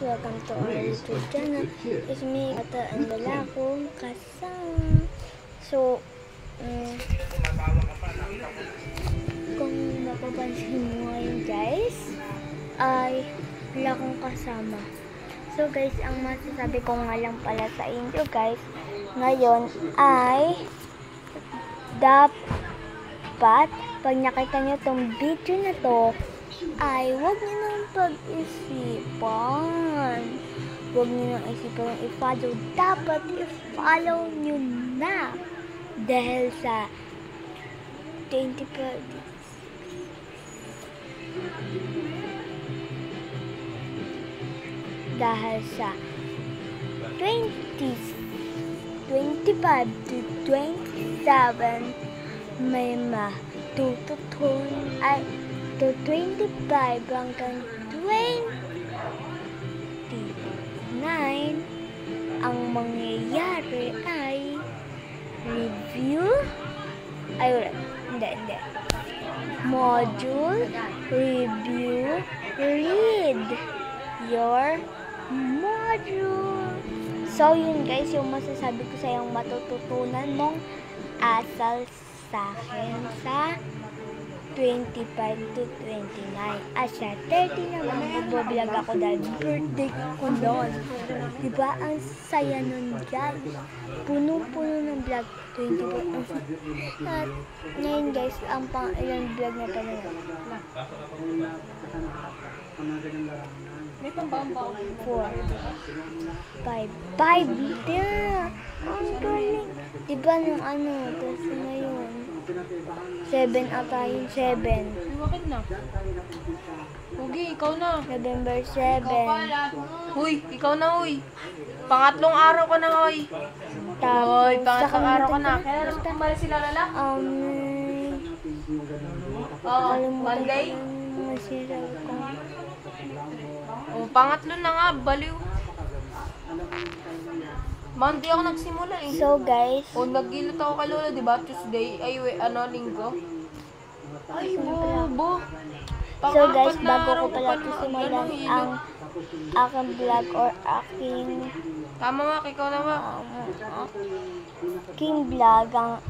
Welcome to our YouTube channel. It's me, Ata, and wala akong kasama. So, kung mapapansin mo ngayon guys, ay wala akong kasama. So guys, ang masasabi ko nga lang pala sa inyo guys, ngayon ay dapat pag nakita nyo tong video na to, ay huwag nyo nang pag-isipan. Huwag nyo nang isipan i-follow. Dapat i-follow nyo na. Dahil sa 20 25 to 27 may matututunan ay to 25 hanggang 29 ang mangyayari ay review module review read your module. So yun guys, yung masasabi ko sa yung matututunan mong asal sa akin sa 25 to 29. At sa 30 naman, magbablog ako dahil birthday ko noon. Diba? Ang saya nun guys. Puno-puno ng vlog. 25. At ngayon guys, ang pang-ilang vlog na pala na. 4, 5. 5 din. Ang galing. Diba nung ano, tapos ngayon 7 ata yung 7. Bakit na? Hugi, ikaw na. November 7. Huy, ikaw na, huy. Pangatlong araw ka na, huy. Hoy, pangatlong araw ka na. Kaya naman kumali sila lala? Oo, Monday? Oh, pangatlo na nga, baliw. Monday ako nagsimula eh. So guys, o nagilot ako kay Lola, diba? Tuesday, ay linggo. Ay, bobo. So guys, bago ko pala ito simulan ang aking vlog or aking tama nga, ikaw na ba? Aking vlog ang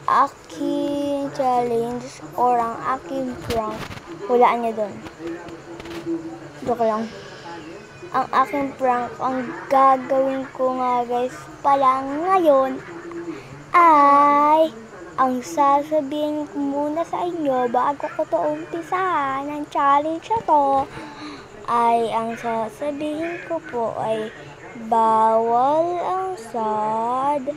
aking challenge or ang aking prank, hulaan niyo doon. Joke lang. Ang aking prank, ang gagawin ko nga guys pala ngayon ay ang sasabihin ko muna sa inyo bago ko to umpisahan ang challenge na to ay ang sasabihin ko po ay bawal ang sad,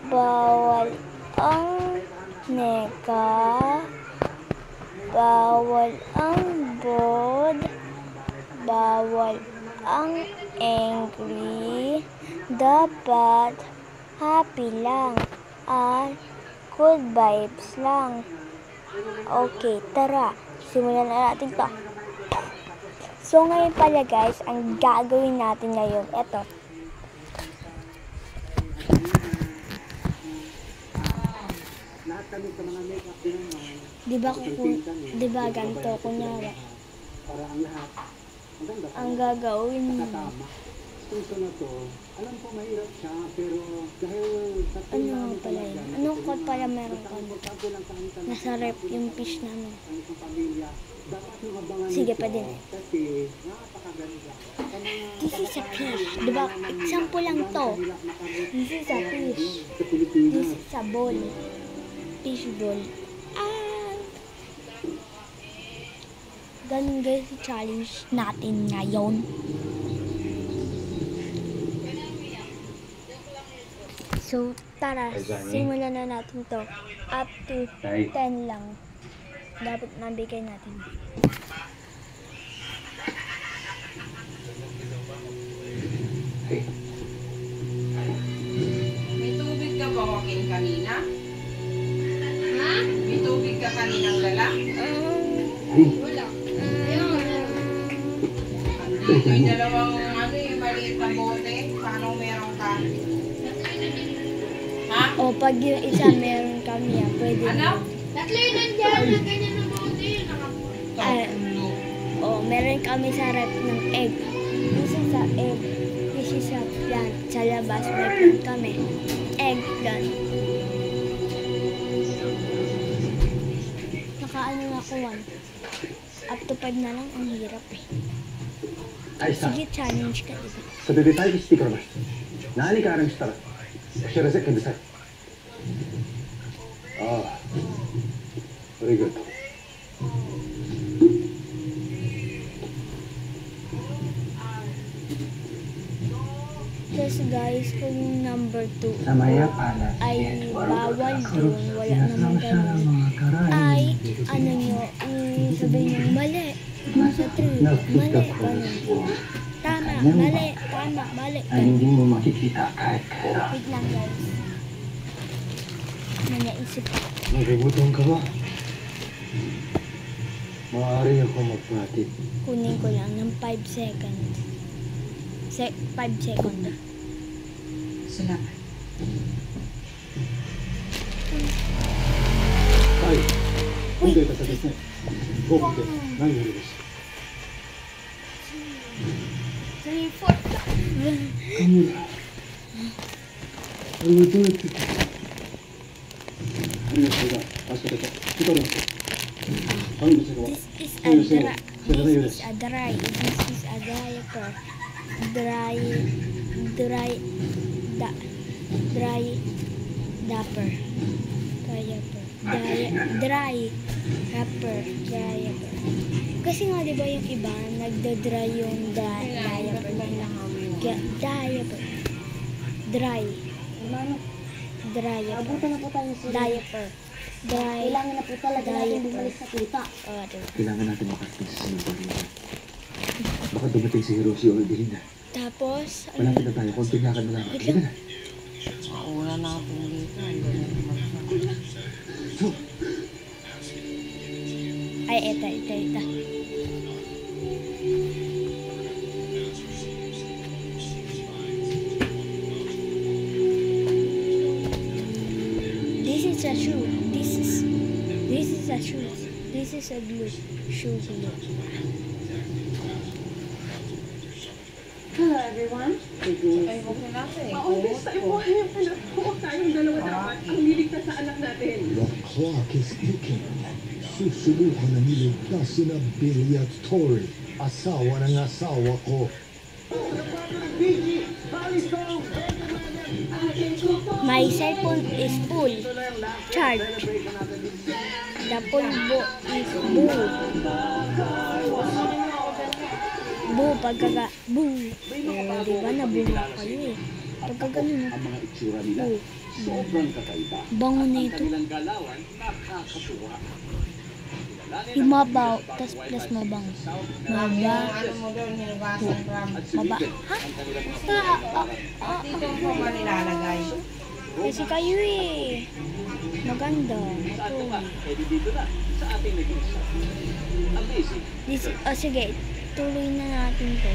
bawal ang neka, bawal ang bod, bawal ang angry, dapat happy lang at good vibes lang. Okay, tara, simulan na natin to. So ngayon pala guys, ang gagawin natin ngayon, eto. Diba ganito, kunyari. Ang gagawin mo. Alam ko mahirap siya, pero dahil sa ano pala yun? Anong code pala meron ka? Nasa rep yung fish namin. Sige pa din. This is a fish. Diba? Example lang to. This is a fish. This is a ball. Fish ball. Ganun guys, challenge natin ngayon. So, tara, simulan na natin to. Up to 10 lang. Dapat nabigay natin. May tubig ka ba walking kanina? Ha? May tubig ka kaninang dala? Wala. Dito yung dalawang yung maliit na bote. Paano meron ka? Ha? O, pag yung isa meron kami, pwede. Ano? Tatlo yun nandiyan na ganyan na bote yun. Ay, o, meron kami sa rep ng egg. This is a egg. This is a plant. Sa labas, may plant kami. Egg plant. Nakaano na ako 1. Up to 5 na lang, ang hirap eh. 愛さん Sige, challenge ka, diba? それで待機してください何かありましたらお知らせくださいああ very good Yes guys, kung yung number 2 sa maya pala ay bawal yun, wala naman ganun, ay ano nyo, sabihin nyo mali, sa 3, mali, ganun. Tama, mali, tama, mali, ay hindi mo makikita kahit kailan wait lang guys. May naisip ako. nagugutom ka ba? Maaari ako magpatid Kunin ko lang ng 5 seconds. 5 seconds. Salamat. はい本といた先ですね5分で何よりです 3, 4 lang. Kamu Ano ba ito? Ano ba ito? Asa ito? Ito rin ito. Ano ba ito? This is a dry. This is a dry. This is a diaper. Dry diaper. Dry wrapper. Diaper. Kasi nga diba yung iba nagda-dry yung diaper nila. Diaper. Dry. Diaper. Abutan na po tayo sa Diaper. Dry. Kailangan na po talaga natin bumalik sa kita. Diba? Kailangan natin makarating sa Sinubali. Baka dumating si Hiroshi o Evelina. Tapos, Malapit na tayo. Konting lakad na lang. Halika na. Una na ako dito. Ang galing naman. ay, ito. This is a shoe. This is a shoe. This is a glue. Shoe glue. Hello everyone. Ay, huwag na natin. Maubos tayo po. Huwag tayong dalawa dapat ang liligtas sa anak natin. The clock is ticking. Susubukan na niligtas na Billy at Tori. Asawa ng asawa ko. My cellphone is full. Charge. The pulbo is boo. Boo, pagkaga. Boo. Diba nabunga kayo eh. Pagka ganun. Ang mga itsura nila, Boo. sobrang kakaiba. Bango na ito. Kanilang galawan, nakakatuwa. Imabaw, tas plus mabango. Mabaw. Ano mo doon, hinugasan from. Maba. Ha? Dito mo ba nilalagay? Kasi kayo eh. Maganda. Ito. Eh, di dito na, sa ating naging shop. Amazing. Sige. Tuloy na natin to.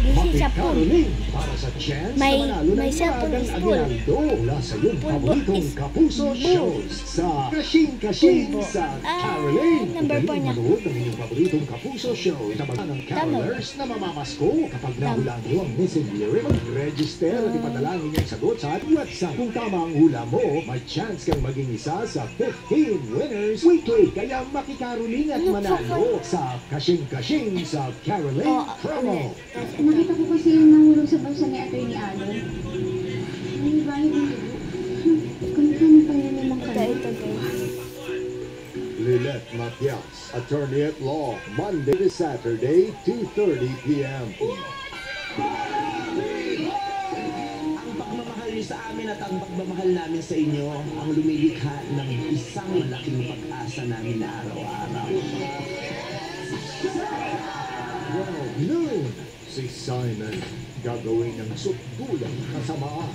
This is a pool. Caroline, para sa chance May- na manalo may ng cellphone Magang is full. Aguinaldo mula sa iyong Pulbo paboritong is Kapuso blue. shows sa Kasing Pulbo. sa Ah, Caroline. number Magaling 4 na. manood ng inyong paboritong Kapuso shows sa mga ng carolers na mamamasko kapag nahulaan niyo ang missing lyric. Mag-register at ipadala ang inyong sagot sa ating website. Kung tama ang hula mo, may chance kang maging isa sa 15 winners weekly. Kaya makikaroling at manalo sa Kasing sa Caroline promo. Nakita ko kasi yung nahulog sa bansa ni Atty. Alon. May bahay ng dugo. Kami pa yun yung mga Ito guys. Lilette Matias, attorney at law, Monday to Saturday, 2:30 p.m. Ang pagmamahal niyo sa amin at ang pagmamahal namin sa inyo ang lumilikha ng isang malaking pag-asa namin na araw-araw. Wow, noon, si Simon gagawin ng sukdulang kasamaan.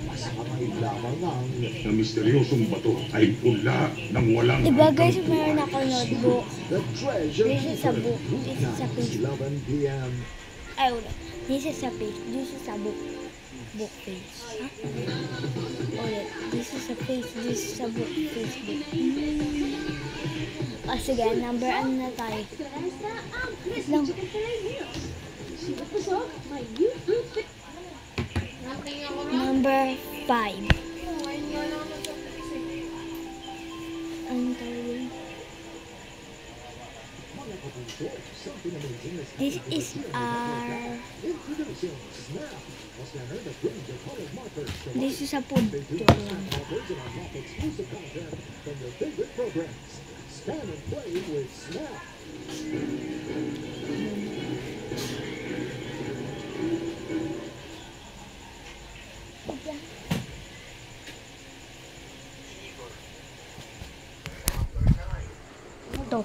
Masamay lamang ang Na misteryosong bato ay pula ng walang Diba guys, meron ako notebook. The Treasure This is a book. Keeper. This is a page. 11 p.m. Ay, wala. This is a page. This is a book. Book page. Ha? ulit. This is a face, this is a book, Facebook. O sige, number ano na tayo? Wait lang. Number 5. Anong tawag? This is our... This is a food. Scan and play with Snap. Ito.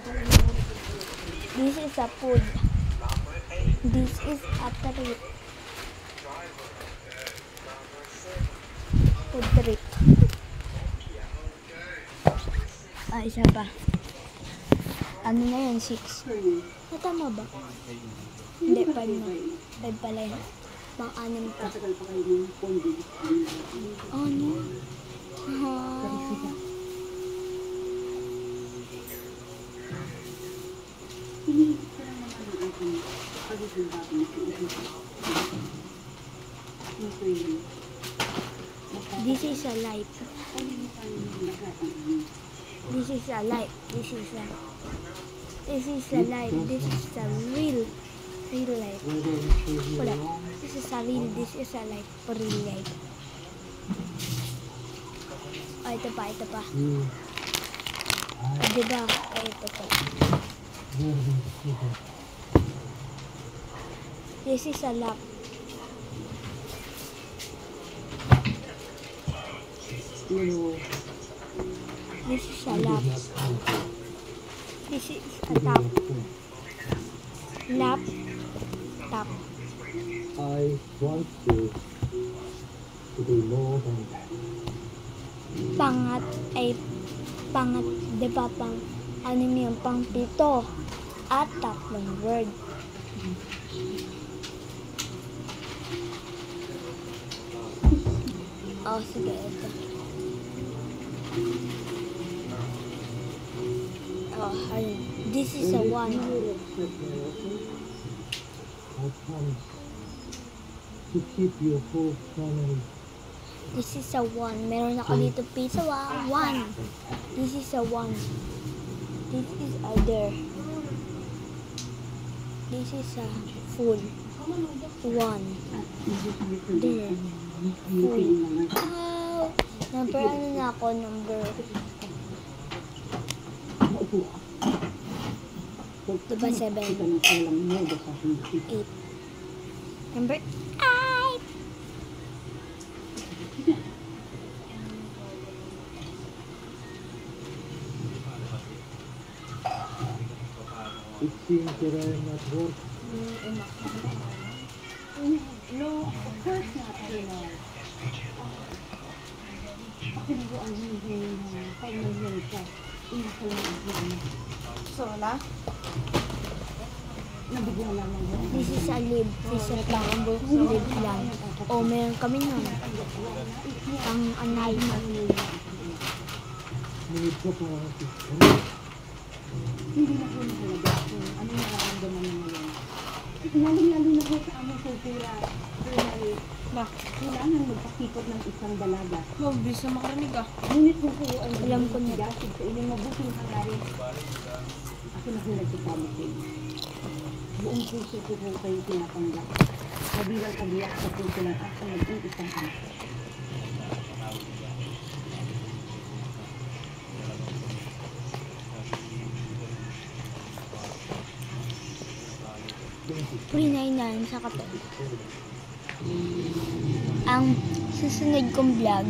This is a food. This is a trip. Food trip. Isa pa. Ano na yun? 6. Tama ba? Hindi, 5 na. 5 pala yun. Pang-anim pa. Ano? This is a life. This is a life. This is a life. This is a real life. Wala. This is a real. This is a life. Real life. Oh, ito pa. Diba? Ito pa. This is a lap. This is a lap. This is a tap. Lap. Tap. I want to do more than that. Pangat. Di ba pang anim yung pang 7 at tatlong word. Oh, sige, ito. Oh, ayun. This is a 1. I promise to keep your whole family. This is a 1. Meron ako dito pizza. 1. This is a 1. This is a there. This is a full. 1. There. Full. Oh, number ano na ako? Number. Diba 7? 8. Number 8. It seems that I am at work. No, of course not. Pakinubuan yung pag-mail ka. So, wala? Nabigyan naman yun. This is a lib. This is lang ang book sa lib lang. O, meron kami nun. Pang anay na. Minute ko para Hindi na po mahalaga kung ano nararamdaman mo ngayon. Lalo na po sa aming kultura. Kailangan magpakipot ng isang dalaga. Mabilis na makarinig ah. Ngunit kung kayo ay Alam ko na. sigasig sa inyong mabuting hangarin, ako na kung nagsasabi sa inyo. Buong puso ko po kayo tinatanggap. Kabilang kabiyak sa puso ng aking nag-iisang anak. Pre-9 sa kape. Ang susunod kong vlog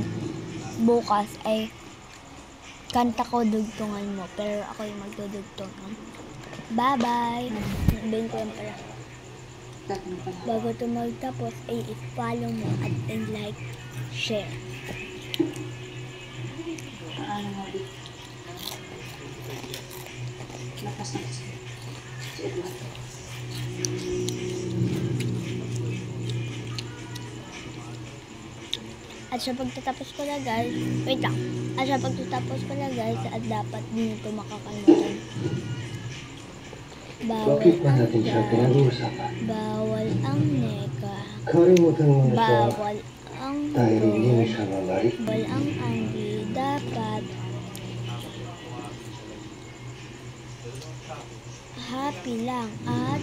bukas ay kanta ko dugtungan mo. Pero ako yung magdudugtungan. Bye-bye! Sabihin ko yan pala. Bago ito magtapos ay i-follow mo at like, share. At sa pagtatapos ko na guys, wait lang. At sa pagtatapos ko na guys, at dapat din ito makakalimutan. Bawal Bakit ba ang natin siya gag, pinag-uusapan? bawal ang neka, Kalimutan mo na siya bawal ang dahil hindi mo gold, siya mabalik. bawal ang angry, dapat happy lang at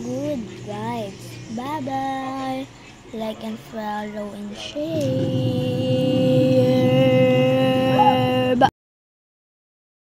good vibes. Bye bye! Like and follow and share.